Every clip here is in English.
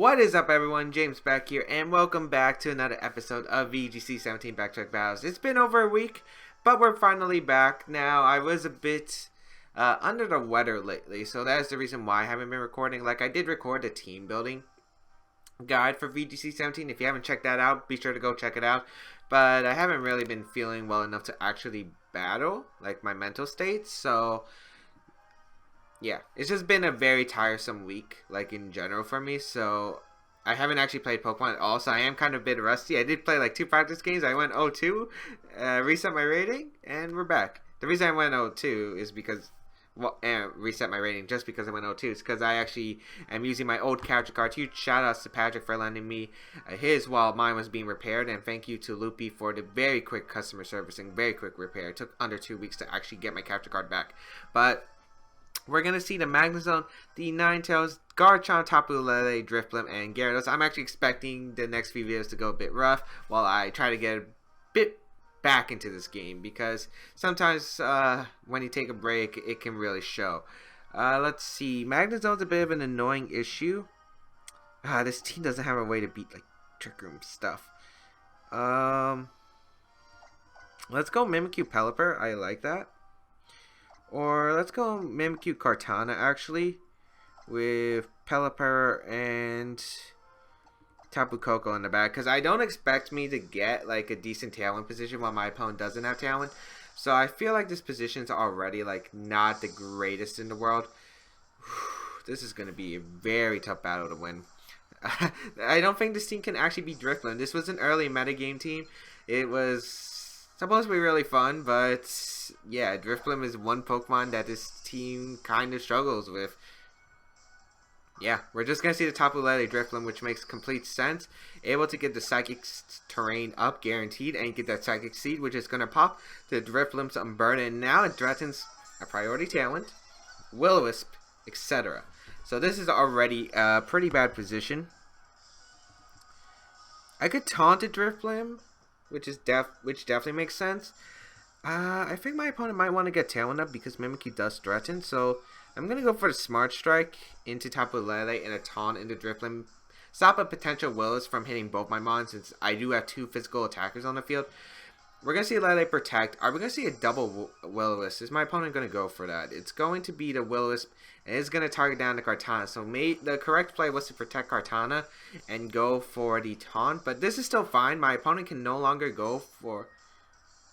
What is up, everyone? James Baek here, and welcome back to another episode of VGC 17 Baek Battles. It's been over a week, but we're finally back. Now, I was a bit under the weather lately, so that's the reason why I haven't been recording. Like, I did record a team building guide for VGC 17. If you haven't checked that out, be sure to go check it out. But I haven't really been feeling well enough to actually battle, like my mental state, so yeah, it's just been a very tiresome week, like in general for me, so I haven't actually played Pokemon at all, so I am kind of a bit rusty. I did play like 2 practice games. I went 0-2, reset my rating, and we're back. The reason I went 0-2 is because, reset my rating just because I went 0-2 is because I actually am using my old character card. Huge shout outs to Patrick for lending me his while mine was being repaired, and thank you to Loopy for the very quick customer servicing, very quick repair. It took under 2 weeks to actually get my character card back, but we're going to see the Magnezone, the Ninetales, Garchomp, Tapu Lele, Drifblim, and Gyarados. I'm actually expecting the next few videos to go a bit rough while I try to get a bit back into this game, because sometimes when you take a break, it can really show. Let's see. Magnezone's a bit of an annoying issue. This team doesn't have a way to beat like Trick Room stuff. Let's go Mimikyu Pelipper. I like that. Or let's go Mimikyu Kartana, actually, with Pelipper and Tapu Koko in the back, because I don't expect me to get like a decent Tailwind position while my opponent doesn't have Tailwind. So I feel like this position's already like not the greatest in the world. This is going to be a very tough battle to win. I don't think this team can actually beat Drifblim. This was an early metagame team. It was supposed to be really fun, but yeah, Drifblim is one Pokemon that this team kind of struggles with. Yeah, we're just going to see the Tapu Lele Drifblim, which makes complete sense. Able to get the Psychic Terrain up, guaranteed, and get that Psychic Seed, which is going to pop the Drifblim's Unburden. And now it threatens a Priority Tailwind, Will-O-Wisp, etc. So this is already a pretty bad position. I could taunt a Drifblim, which definitely makes sense. I think my opponent might want to get Tailwind up because Mimikyu does threaten, so I'm going to go for the Smart Strike into Tapu Lele and a taunt into Drifblim. Stop a potential Willis from hitting both my mons, since I do have 2 physical attackers on the field. We're going to see Lele Protect. Are we going to see a double Will-O-Wisp? Is my opponent going to go for that? It's going to be the Will-O-Wisp, and it's going to target down the Kartana. So the correct play was to protect Kartana and go for the taunt, but this is still fine. My opponent can no longer go for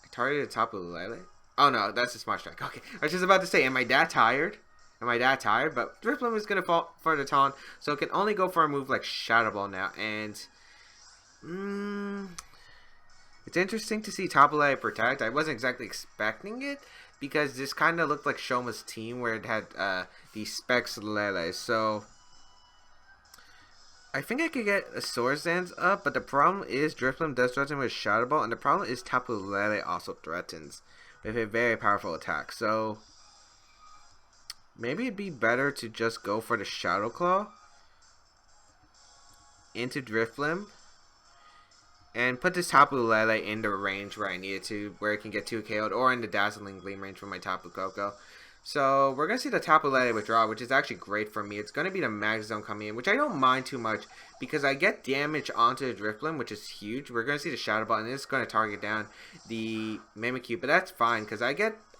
targeted Tapu Lele. Oh no, that's a Smart Strike. Okay, I was just about to say, am I that tired? But Drifblim is going to fall for the taunt, so it can only go for a move like Shadow Ball now. And it's interesting to see Tapu Lele Protect. I wasn't exactly expecting it, because this kind of looked like Shoma's team where it had the Specs Lele. So I think I could get a Swords Dance up, but the problem is Drifblim does threaten with Shadow Ball, and the problem is Tapu Lele also threatens with a very powerful attack. So maybe it'd be better to just go for the Shadow Claw into Drifblim and put this Tapu Lele in the range where I need it to, where it can get 2 KO'd, or in the Dazzling Gleam range for my Tapu Koko. So we're going to see the Tapu Lele withdraw, which is actually great for me. It's going to be the Magnezone coming in, which I don't mind too much, because I get damage onto the Drifblim, which is huge. We're going to see the Shadow Ball, and it's going to target down the Mimikyu, but that's fine, because I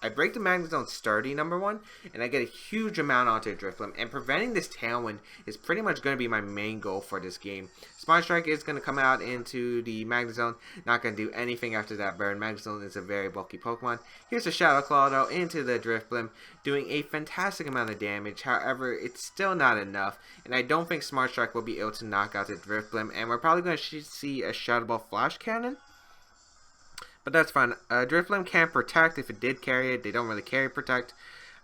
break the Magnezone sturdy, number 1, and I get a huge amount onto the Drifblim, and preventing this Tailwind is pretty much going to be my main goal for this game. Smart Strike is going to come out into the Magnezone, not going to do anything after that burn. Magnezone is a very bulky Pokemon. Here's a Shadow Claw, though, into the Drifblim, doing a fantastic amount of damage. However, it's still not enough, and I don't think Smart Strike will be able to knock out the Drifblim, and we're probably going to see a Shadow Ball Flash Cannon. But that's fine. Drifblim can't protect. If it did carry it, they don't really carry protect.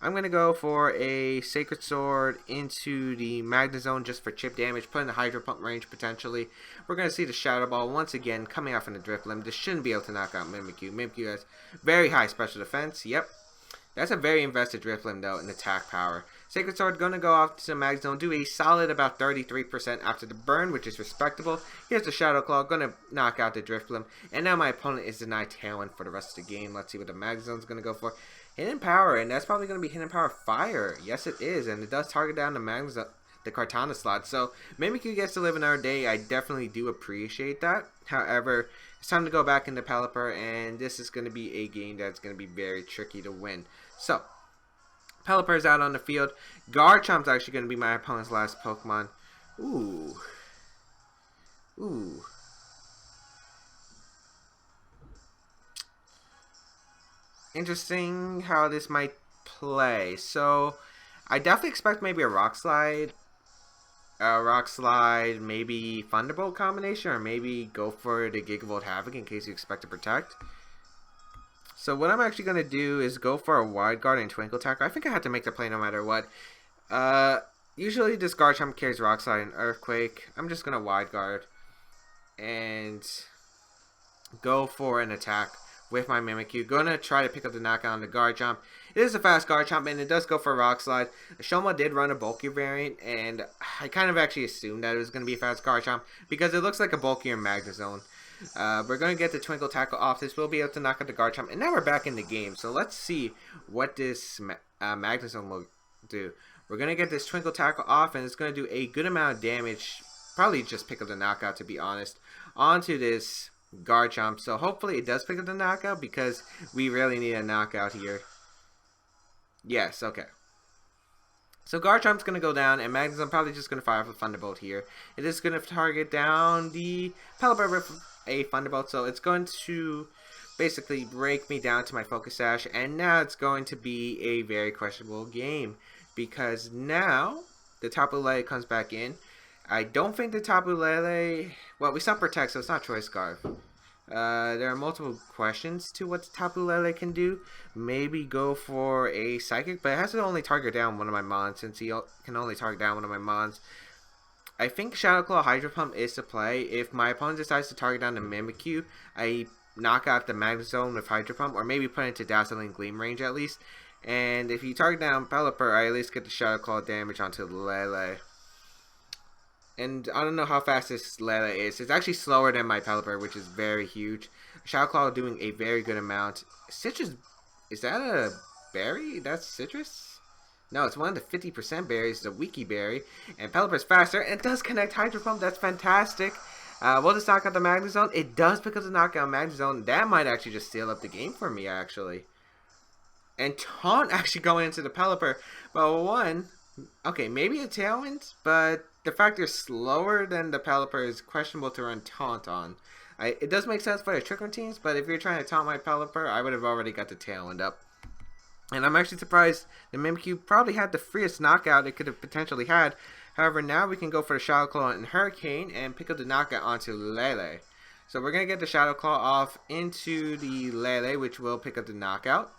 I'm going to go for a Sacred Sword into the Magnezone just for chip damage, put in the Hydro Pump range potentially. We're going to see the Shadow Ball once again coming off in the Drifblim. This shouldn't be able to knock out Mimikyu. Mimikyu has very high special defense. Yep. That's a very invested Drifblim though in attack power. Sacred Sword going to go off to the Magnezone, do a solid about 33% after the burn, which is respectable. Here's the Shadow Claw, going to knock out the Drifblim. And now my opponent is denied Tailwind for the rest of the game. Let's see what the Magnezone's going to go for. Hidden Power, and that's probably going to be Hidden Power Fire. Yes, it is, and it does target down the the Kartana slot. So Mimikyu gets to live another day. I definitely do appreciate that. However, it's time to go back into Pelipper, and this is going to be a game that's going to be very tricky to win. So, Pelipper's out on the field. Garchomp's actually going to be my opponent's last Pokemon. Ooh. Ooh. Interesting how this might play. So, I definitely expect maybe a Rock Slide. Maybe Thunderbolt combination, or maybe go for the Gigavolt Havoc in case you expect to protect. So what I'm actually going to do is go for a Wide Guard and Twinkle Tackle. I think I have to make the play no matter what. Usually this Garchomp carries Rock Slide and Earthquake. I'm just going to Wide Guard and go for an attack with my Mimikyu. Going to try to pick up the knockout on the Garchomp. It is a fast Garchomp, and it does go for a Rock Slide. Shoma did run a bulkier variant, and I kind of actually assumed that it was going to be a fast Garchomp because it looks like a bulkier Magnezone. We're going to get the Twinkle Tackle off. This will be able to knock out the Garchomp, and now we're back in the game. So let's see what this Magnezone will do. We're going to get this Twinkle Tackle off, and it's going to do a good amount of damage. Probably just pick up the knockout, to be honest, onto this Garchomp. So hopefully it does pick up the knockout because we really need a knockout here. Yes, okay. So Garchomp's going to go down, and Magnezone probably just going to fire off a Thunderbolt here. It is going to target down the Pelipper with a Thunderbolt, so it's going to basically break me down to my Focus Sash, and now it's going to be a very questionable game because now the Tapu Lele comes back in. I don't think the Tapu Lele... Well, we saw Protect, so it's not Choice Scarf. There are multiple questions to what the Tapu Lele can do. Maybe go for a Psychic, but it has to only target down one of my Mons since he can only target down one of my Mons. I think Shadow Claw Hydro Pump is to play. If my opponent decides to target down the Mimikyu, I knock out the Magnezone with Hydro Pump, or maybe put it into Dazzling Gleam range at least. And if you target down Pelipper, I at least get the Shadow Claw damage onto Lele. And I don't know how fast this Lele is. It's actually slower than my Pelipper, which is very huge. Shadow Claw doing a very good amount. Citrus, is that a berry? That's citrus? No, it's one of the 50% berries, the Wiki Berry. And Pelipper's faster, and it does connect Hydro Pump. That's fantastic. We'll just knock out the Magnezone. It does pick up the knockout Magnezone. That might actually just seal up the game for me, actually. And Taunt actually going into the Pelipper. Well, one, okay, maybe a Tailwind, but the fact they're slower than the Pelipper is questionable to run Taunt on. It does make sense for the Trick Routines, but if you're trying to taunt my Pelipper, I would have already got the Tailwind up. And I'm actually surprised the Mimikyu probably had the freest knockout it could have potentially had. However, now we can go for the Shadow Claw and Hurricane and pick up the knockout onto Lele. So we're going to get the Shadow Claw off into the Lele, which will pick up the knockout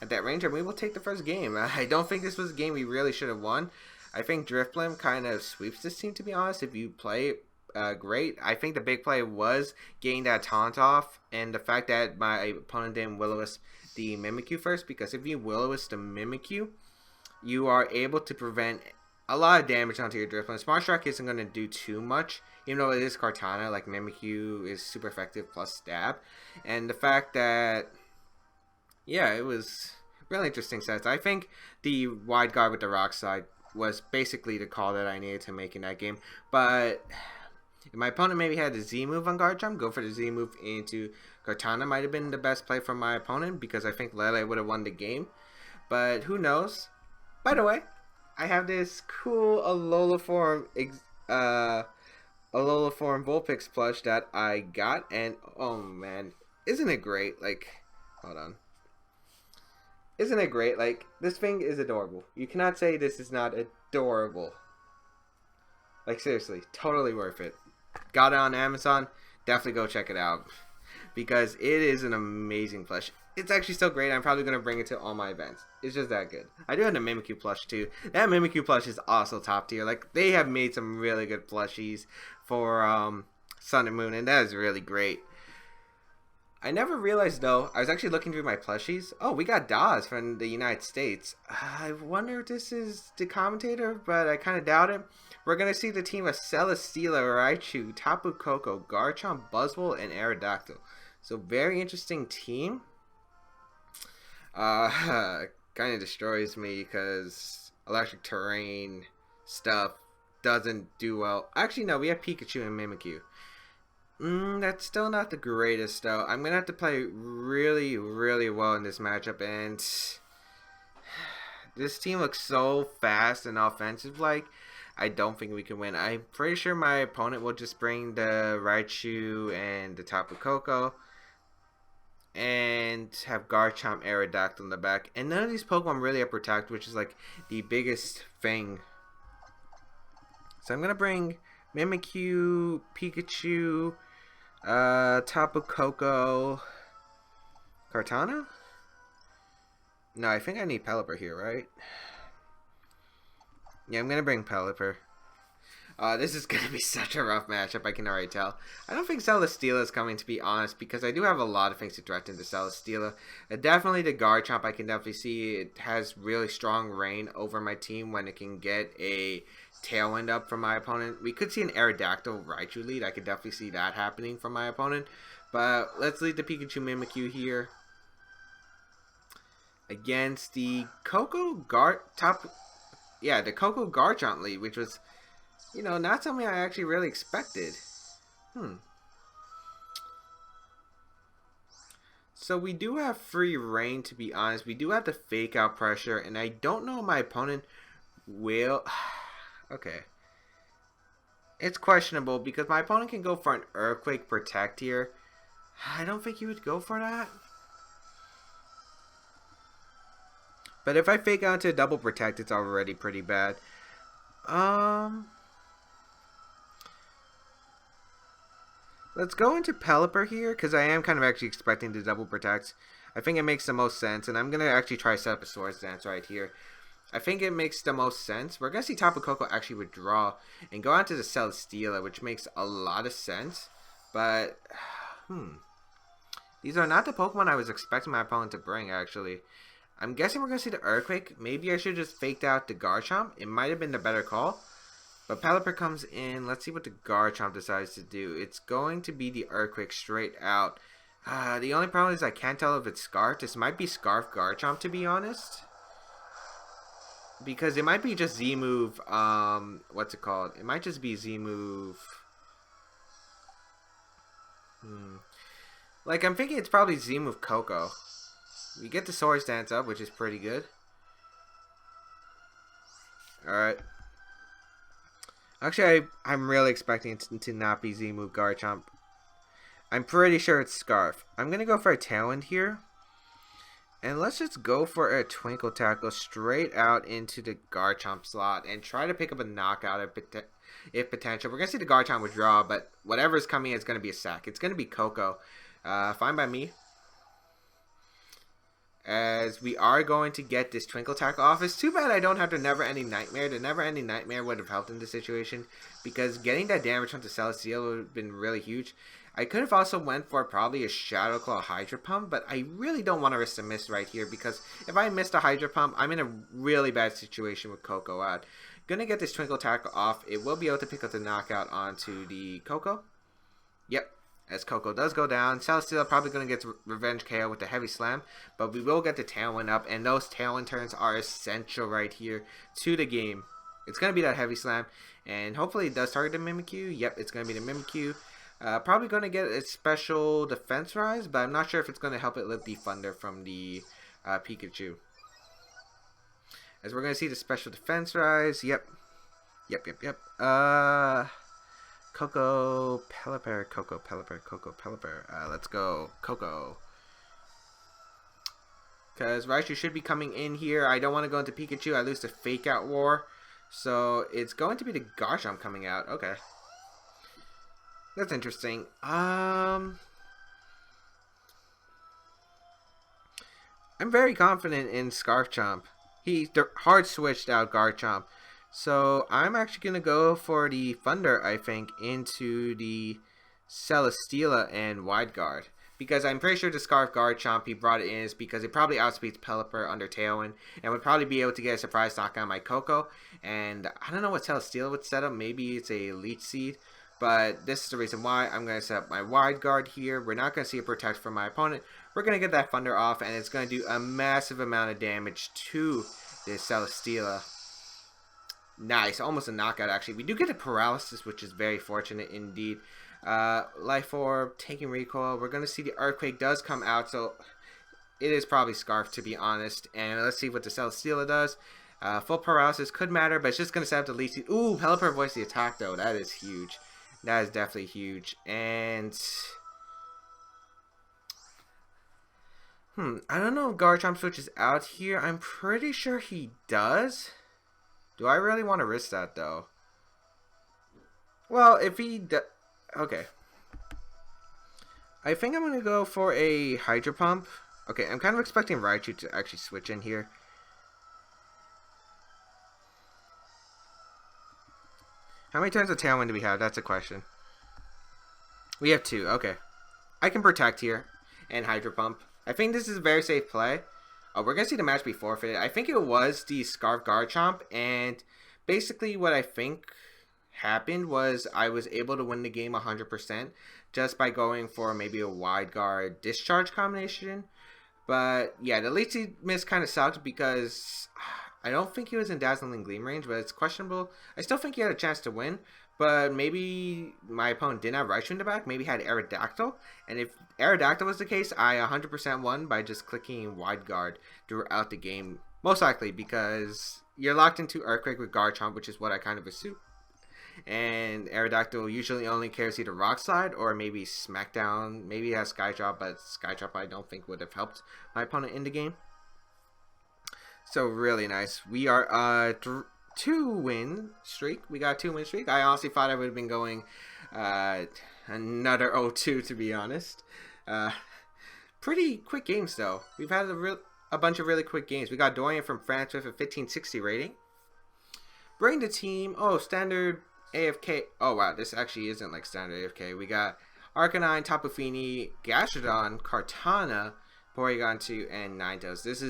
at that range, and we will take the first game. I don't think this was a game we really should have won. I think Drifblim kind of sweeps this team, to be honest. If you play great, I think the big play was getting that taunt off, and the fact that my opponent didn't Will-O-Wisp the Mimikyu first, because if you Will-O-Wisp the Mimikyu, you are able to prevent a lot of damage onto your Drifblim. Smart Strike isn't going to do too much, even though it is Kartana. Like, Mimikyu is super effective plus stab, and the fact that, yeah, it was really interesting sets. I think the Wide Guard with the Rock Slide was basically the call that I needed to make in that game. But if my opponent maybe had the Z move on Garchomp, go for the Z move into Kartana might have been the best play from my opponent, because I think Lele would have won the game. But who knows? By the way, I have this cool Alola Form Vulpix plush that I got, and oh man, isn't it great? Like, hold on. Isn't it great? Like, this thing is adorable. You cannot say this is not adorable. Like, seriously, totally worth it. Got it on Amazon. Definitely go check it out, because it is an amazing plush. It's actually so great, I'm probably going to bring it to all my events. It's just that good. I do have the Mimikyu plush, too. That Mimikyu plush is also top tier. Like, they have made some really good plushies for Sun and Moon, and that is really great. I never realized, though, I was actually looking through my plushies. Oh, we got Dawes from the United States. I wonder if this is the commentator, but I kind of doubt it. We're going to see the team of Celesteela, Raichu, Tapu Koko, Garchomp, Buzzwole, and Aerodactyl. So, very interesting team. Kind of destroys me because electric terrain stuff doesn't do well. Actually, no, we have Pikachu and Mimikyu. That's still not the greatest, though. I'm going to have to play really, really well in this matchup, and this team looks so fast and offensive-like. I don't think we can win. I'm pretty sure my opponent will just bring the Raichu and the Tapu Koko and have Garchomp, Aerodactyl in the back. And none of these Pokemon really have Protect, which is like the biggest thing. So I'm going to bring Mimikyu, Pikachu, Tapu Koko, Kartana? No, I think I need Pelipper here, right? Yeah, I'm going to bring Pelipper. This is going to be such a rough matchup, I can already tell. I don't think Celesteela is coming, to be honest, because I do have a lot of things to threaten to Celesteela. Definitely the Garchomp, I can definitely see it has really strong reign over my team when it can get a Tailwind up from my opponent. We could see an Aerodactyl Raichu lead. I could definitely see that happening from my opponent. But let's lead the Pikachu Mimikyu here against the Koko Garchomp lead, which was, you know, not something I actually really expected. So we do have free reign, to be honest. We do have to fake out pressure, and I don't know if my opponent will. Okay. It's questionable because my opponent can go for an Earthquake Protect here. I don't think he would go for that. But if I fake out into a double Protect, it's already pretty bad. Let's go into Pelipper here because I am kind of actually expecting the double Protect. I think it makes the most sense, and I'm going to actually try to set up a Swords Dance right here. I think it makes the most sense. We're going to see Tapu Koko actually withdraw and go out to the Celesteela, which makes a lot of sense. But, these are not the Pokemon I was expecting my opponent to bring, actually. I'm guessing we're going to see the Earthquake. Maybe I should have just faked out the Garchomp. It might have been the better call. But Pelipper comes in. Let's see what the Garchomp decides to do. It's going to be the Earthquake straight out. The only problem is I can't tell if it's Scarf. This might be Scarf Garchomp, to be honest. Because it might be just Z-move, what's it called? It might just be Z-move. Like, I'm thinking it's probably Z-move Koko. We get the Swords Dance up, which is pretty good. Alright. Actually, I'm really expecting it to not be Z-move Garchomp. I'm pretty sure it's Scarf. I'm going to go for a Tailwind here. And let's just go for a Twinkle Tackle straight out into the Garchomp slot and try to pick up a knockout if potential. We're going to see the Garchomp withdraw, but whatever is coming is going to be a sack. It's going to be Koko. Fine by me. As we are going to get this Twinkle Tackle off. It's too bad I don't have the Never Ending Nightmare. The Never Ending Nightmare would have helped in this situation because getting that damage onto Celesteela would have been really huge. I could have also went for probably a Shadow Claw Hydro Pump, but I really don't want to risk a miss right here because if I missed a Hydro Pump, I'm in a really bad situation with Koko out. Gonna get this Twinkle Tackle off. It will be able to pick up the knockout onto the Koko. Yep, as Koko does go down. Celesteela probably gonna get Revenge KO with the Heavy Slam, but we will get the Tailwind up, and those Tailwind turns are essential right here to the game. It's gonna be that Heavy Slam, and hopefully it does target the Mimikyu. Yep, it's gonna be the Mimikyu. Probably going to get a special defense rise, but I'm not sure if it's going to help it lift the Thunder from the Pikachu. As we're going to see the special defense rise. Yep. Koko, Pelipper, Koko, Pelipper, Koko, Pelipper. Let's go, Koko. Because Raichu should be coming in here. I don't want to go into Pikachu. I lose the Fake Out War. So it's going to be the Garchomp coming out. Okay. That's interesting. I'm very confident in Scarf Chomp. He hard switched out Garchomp. So I'm actually going to go for the Thunder, I think, into the Celesteela and Wide Guard. Because I'm pretty sure the Scarf Garchomp he brought it in is because it probably outspeeds Pelipper under Tailwind and would probably be able to get a surprise knockout on my Koko. And I don't know what Celesteela would set up. Maybe it's a Leech Seed. But this is the reason why I'm going to set up my Wide Guard here. We're not going to see a Protect from my opponent. We're going to get that Thunder off, and it's going to do a massive amount of damage to this Celesteela. Nice, almost a knockout actually. We do get a paralysis, which is very fortunate indeed. Life Orb, taking recoil. We're going to see the Earthquake does come out, so it is probably Scarf to be honest. And let's see what the Celesteela does. Full paralysis could matter, but it's just going to set up the least. Ooh, Pelipper voice the attack though. That is huge. That is definitely huge. And I don't know if Garchomp switches out here. I'm pretty sure he does. Do I really want to risk that though? Well, if he okay. I think I'm going to go for a Hydro Pump. Okay, I'm kind of expecting Raichu to actually switch in here. How many turns of Tailwind do we have? That's a question. We have 2. Okay. I can Protect here and Hydro Pump. I think this is a very safe play. We're going to see the match be forfeited. I think it was the Scarf Garchomp, and basically what I think happened was I was able to win the game 100% just by going for maybe a Wide Guard Discharge combination. But yeah, the late seed miss kind of sucked because I don't think he was in Dazzling Gleam range, but it's questionable. I still think he had a chance to win, but maybe my opponent didn't have Raichu in the back. Maybe had Aerodactyl, and if Aerodactyl was the case, I 100% won by just clicking Wide Guard throughout the game. Most likely because you're locked into Earthquake with Garchomp, which is what I kind of assume. And Aerodactyl usually only cares either Rock Slide or maybe Smackdown. Maybe it has Sky Drop, but Sky Drop I don't think would have helped my opponent in the game. So really nice. We are 2-win streak. We got a 2-win streak. I honestly thought I would have been going another 0-2 to be honest. Pretty quick games though. We've had a bunch of really quick games. We got Dorian from France with a 1560 rating. Bring the team. Oh, standard AFK. Oh wow, this actually isn't like standard AFK. We got Arcanine, Tapu Fini, Gastrodon, Kartana, Porygon 2, and Ninetales. This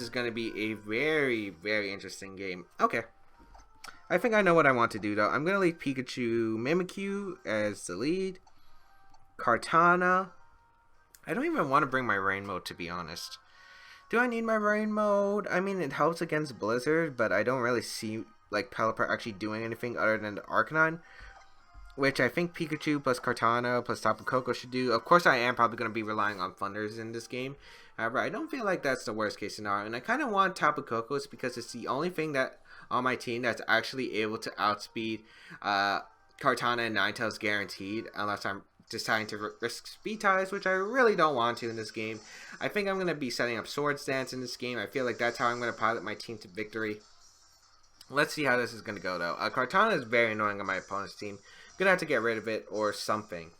is going to be a very, very interesting game. Okay. I think I know what I want to do, though. I'm going to leave Pikachu Mimikyu as the lead. Kartana. I don't even want to bring my Rain Mode, to be honest. Do I need my Rain Mode? I mean, it helps against Blizzard, but I don't really see, like, Pelipper actually doing anything other than the Arcanine. Which I think Pikachu plus Kartana plus Tapu Koko should do. Of course, I am probably going to be relying on Thunders in this game. However, I don't feel like that's the worst case scenario. And I kind of want Tapu Kokos because it's the only thing that on my team that's actually able to outspeed Kartana and Ninetales guaranteed. Unless I'm deciding to risk speed ties, which I really don't want to in this game. I think I'm going to be setting up Swords Dance in this game. I feel like that's how I'm going to pilot my team to victory. Let's see how this is going to go, though. Kartana is very annoying on my opponent's team. Gonna have to get rid of it or something.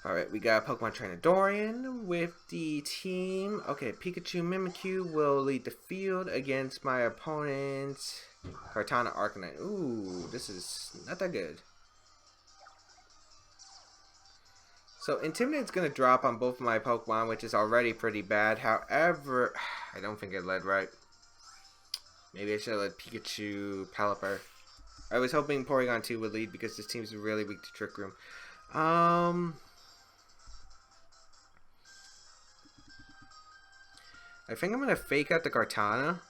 Alright, we got Pokemon Trainer Dorian with the team. Okay, Pikachu Mimikyu will lead the field against my opponent's Kartana Arcanine. Ooh, this is not that good. So Intimidate's gonna drop on both of my Pokemon, which is already pretty bad. However, I don't think it led right. Maybe I should have led Pikachu Pelipper. I was hoping Porygon 2 would lead because this team's really weak to Trick Room. I think I'm going to fake out the Kartana.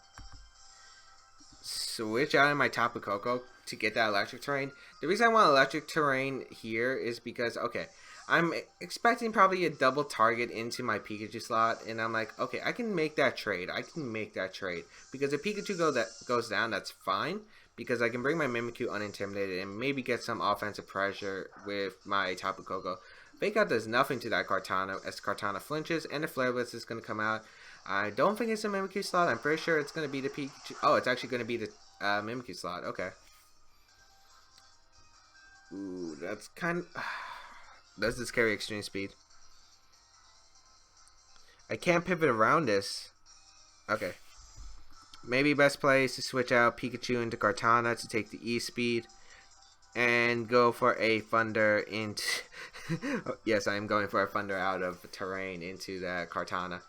Switch out of my Tapu Koko to get that Electric Terrain. The reason I want Electric Terrain here is because, okay, I'm expecting probably a double target into my Pikachu slot. And I'm like, okay, I can make that trade. Because if Pikachu goes down, that's fine. Because I can bring my Mimikyu unintimidated and maybe get some offensive pressure with my Tapu Koko. Fake Out does nothing to that Kartana as Kartana flinches and the Flare Blitz is going to come out. I don't think it's a Mimikyu slot. I'm pretty sure it's going to be the Pikachu. Oh, it's actually going to be the Mimikyu slot. Okay. Ooh, that's kind of... Does this carry Extreme Speed? I can't pivot around this. Okay. Maybe best play is to switch out Pikachu into Kartana to take the E-Speed and go for a Thunder into... Yes, I'm going for a Thunder out of terrain into that Kartana.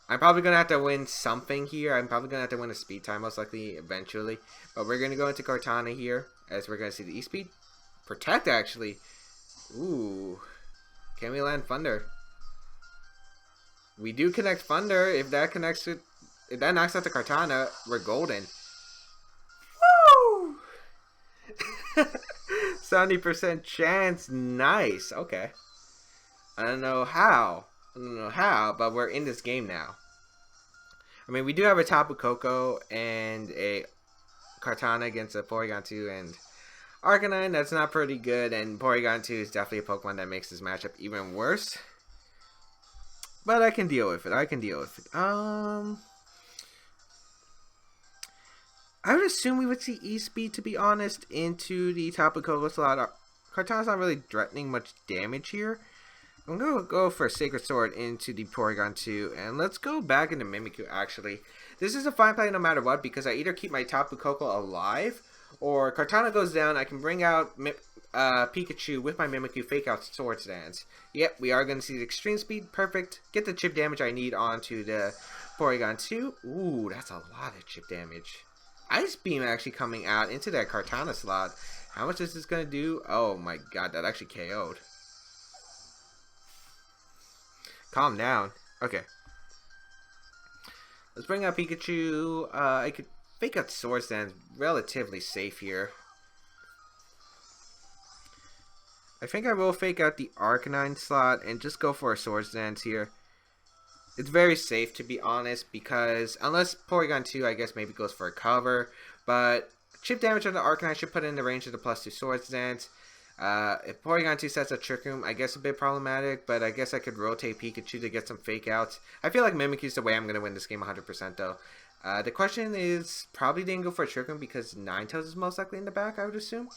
I'm probably going to have to win something here. I'm probably going to have to win a speed time most likely eventually. But we're going to go into Kartana here as we're going to see the E-Speed. Protect, actually. Ooh. Can we land Thunder? We do connect Thunder. If that connects with... If that knocks out the Kartana, we're golden. Woo! 70% chance. Nice. Okay. I don't know how. But we're in this game now. I mean, we do have a Tapu Koko and a Kartana against a Porygon 2 and Arcanine. That's not pretty good, and Porygon 2 is definitely a Pokemon that makes this matchup even worse. But I can deal with it. I would assume we would see E-Speed, to be honest, into the Tapu Koko slot. Kartana's not really threatening much damage here. I'm going to go for a Sacred Sword into the Porygon 2, and let's go back into Mimikyu, actually. This is a fine play no matter what, because I either keep my Tapu Koko alive, or Kartana goes down, I can bring out Pikachu with my Mimikyu, fake out Swords Dance. Yep, we are going to see the Extreme Speed, perfect. Get the chip damage I need onto the Porygon 2. Ooh, that's a lot of chip damage. Ice Beam actually coming out into that Kartana slot. How much is this going to do? Oh my god, that actually KO'd. Calm down. Okay. Let's bring out Pikachu. I could fake out Swords Dance, relatively safe here. I think I will fake out the Arcanine slot and just go for a Swords Dance here. It's very safe, to be honest, because unless Porygon 2, I guess, maybe goes for a cover, but chip damage on the Arcanine should put it in the range of the +2 Swords Dance. If Porygon 2 sets up Trick Room, I guess a bit problematic, but I guess I could rotate Pikachu to get some fake outs. I feel like Mimikyu's the way I'm going to win this game 100% though. The question is, probably didn't go for a Trick Room because Ninetales is most likely in the back, I would assume.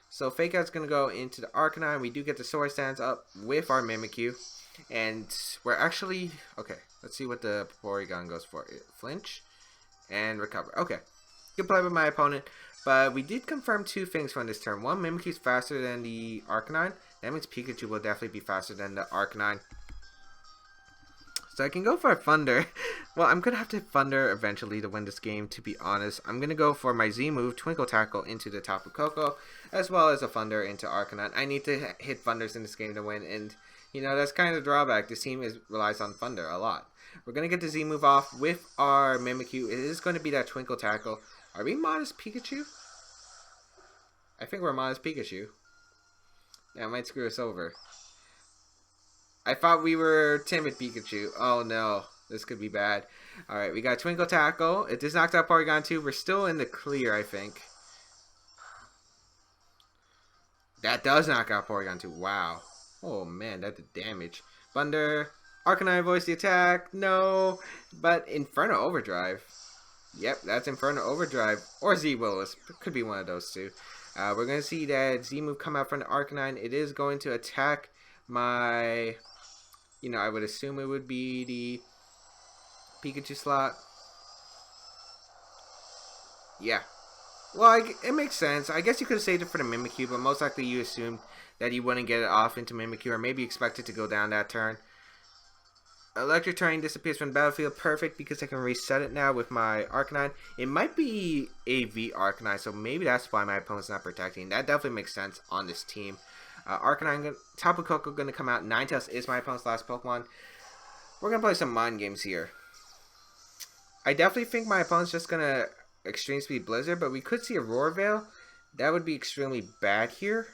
So fake out's going to go into the Arcanine. We do get the Swords Dance up with our Mimikyu. And we're actually... Okay, let's see what the Porygon goes for. Flinch and recover. Okay, good play by my opponent. But we did confirm two things from this turn. One, Mimikyu's faster than the Arcanine. That means Pikachu will definitely be faster than the Arcanine. So I can go for a Thunder. Well, I'm going to have to Thunder eventually to win this game, to be honest. I'm going to go for my Z move, Twinkle Tackle into the Tapu Koko, as well as a Thunder into Arcanine. I need to hit Thunders in this game to win, and... you know, that's kind of the drawback. This team relies on Thunder a lot. We're going to get the Z move off with our Mimikyu. It is going to be that Twinkle Tackle. Are we Modest Pikachu? I think we're Modest Pikachu. That might screw us over. I thought we were Timid Pikachu. Oh no, this could be bad. Alright, we got Twinkle Tackle. It just knocked out Porygon 2. We're still in the clear, I think. That does knock out Porygon 2. Wow. Oh man, that did damage. Thunder. Arcanine voice the attack. No. But Inferno Overdrive. Yep, that's Inferno Overdrive. Or Z-Willis. Could be one of those two. We're going to see that Z-move come out from the Arcanine. It is going to attack my... you know, I would assume it would be the Pikachu slot. Yeah. Well, it makes sense. I guess you could have saved it for the Mimikyu, but most likely you assumed that you wouldn't get it off into Mimikyu, or maybe expect it to go down that turn. Electric Terrain disappears from the battlefield. Perfect, because I can reset it now with my Arcanine. It might be AV Arcanine, so maybe that's why my opponent's not protecting. That definitely makes sense on this team. Arcanine, Tapu Koko going to come out. Ninetales is my opponent's last Pokemon. We're going to play some mind games here. I definitely think my opponent's just going to Extreme Speed Blizzard, but we could see a Roar Veil. That would be extremely bad here.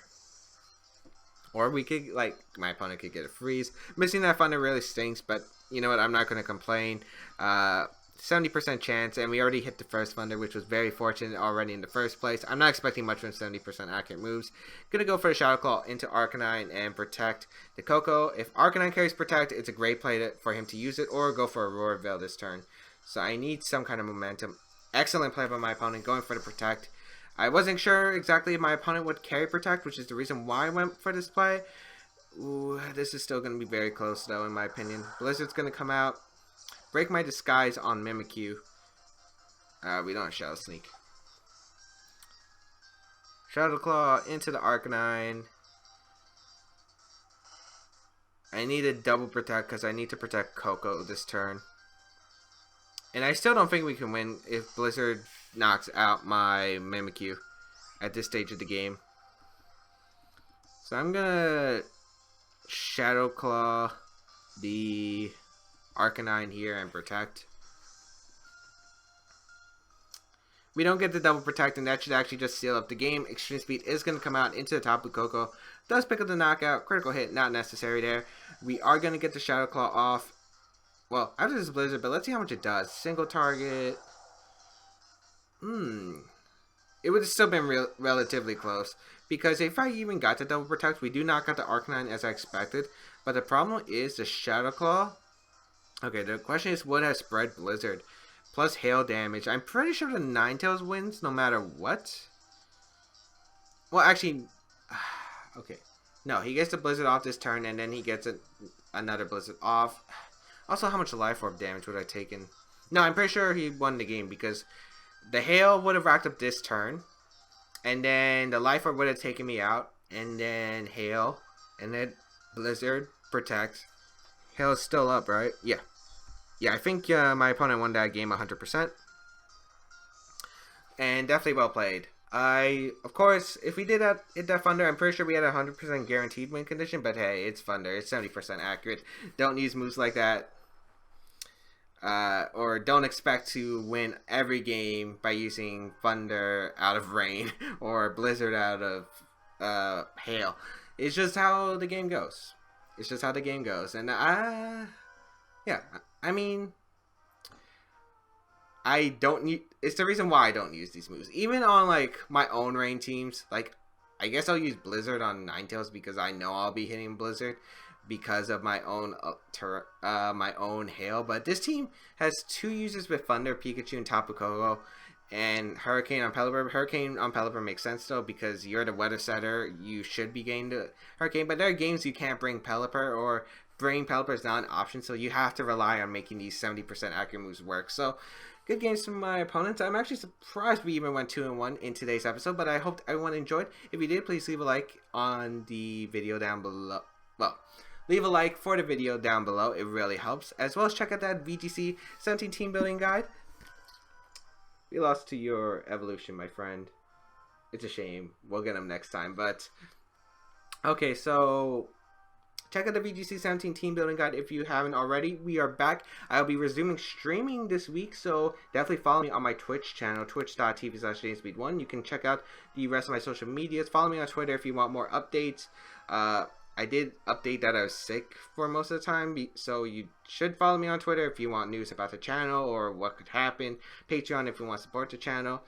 Or we could, like, my opponent could get a Freeze. Missing that Thunder really stinks, but you know what, I'm not going to complain. 70% chance, and we already hit the first Thunder, which was very fortunate already in the first place. I'm not expecting much from 70% accurate moves. Gonna go for a Shadow Claw into Arcanine and protect the Koko. If Arcanine carries Protect, it's a great play for him to use it, or go for a Roar Veil this turn. So I need some kind of momentum. Excellent play by my opponent, going for the Protect. I wasn't sure exactly if my opponent would carry Protect, which is the reason why I went for this play. Ooh, this is still going to be very close, though, in my opinion. Blizzard's going to come out. Break my Disguise on Mimikyu. We don't have Shadow Sneak. Shadow Claw into the Arcanine. I need a double Protect because I need to protect Koko this turn. And I still don't think we can win if Blizzard knocks out my Mimikyu at this stage of the game. So I'm gonna Shadow Claw the Arcanine here and protect. We don't get the double protect, and that should actually just seal up the game. Extreme Speed is going to come out into the Tapu Koko. Does pick up the knockout. Critical hit, not necessary there. We are going to get the Shadow Claw off. Well, after this Blizzard, but let's see how much it does. Single target. It would have still been relatively close. Because if I even got the double protect, we do not get the Arcanine as I expected. But the problem is the Shadow Claw. Okay, the question is, what has spread Blizzard? Plus hail damage. I'm pretty sure the Ninetales wins no matter what. Well, actually, okay. No, he gets the Blizzard off this turn, and then he gets another Blizzard off. Also, how much Life Orb damage would I taken? No, I'm pretty sure he won the game because the hail would have racked up this turn, and then the Life Orb would have taken me out, and then hail, and then Blizzard protect. Hail is still up, right? Yeah. Yeah, I think my opponent won that game 100%. And definitely well played. Of course, if we did hit that Thunder, I'm pretty sure we had a 100% guaranteed win condition. But hey, it's Thunder. It's 70% accurate. Don't use moves like that. Or don't expect to win every game by using Thunder out of rain. Or Blizzard out of hail. It's just how the game goes. It's just how the game goes. And yeah, I mean, I don't need. It's the reason why I don't use these moves. Even on like my own rain teams, like I guess I'll use Blizzard on Ninetales because I know I'll be hitting Blizzard because of my own hail. But this team has 2 users with Thunder, Pikachu, and Tapu Koko, and Hurricane on Pelipper. Hurricane on Pelipper makes sense though because you're the weather setter. You should be getting the Hurricane, but there are games you can't bring Pelipper or bringing Pelipper is not an option, so you have to rely on making these 70% accurate moves work. So, good games from my opponents. I'm actually surprised we even went 2-1 in today's episode, but I hope everyone enjoyed. If you did, please leave a like on the video down below. Well, leave a like for the video down below. It really helps. As well as check out that VGC 17 team building guide. We lost to your evolution, my friend. It's a shame. We'll get them next time, but okay, so check out the VGC 17 team building guide if you haven't already. We are back. I'll be resuming streaming this week, so definitely follow me on my Twitch channel, twitch.tv/JamesBaek1. You can check out the rest of my social medias. Follow me on Twitter if you want more updates. I did update that I was sick for most of the time, so you should follow me on Twitter if you want news about the channel or what could happen. Patreon if you want to support the channel.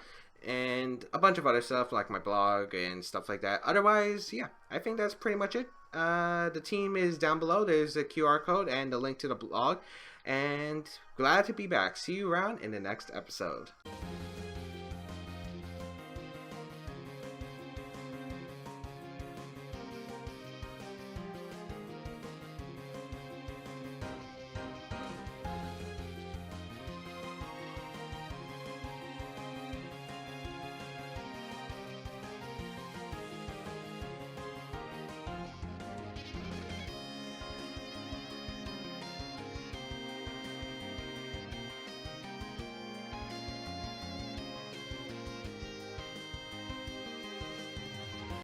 And a bunch of other stuff like my blog and stuff like that. Otherwise, yeah, I think that's pretty much it. The team is down below. There's a QR code and a link to the blog. And glad to be back. See you around in the next episode.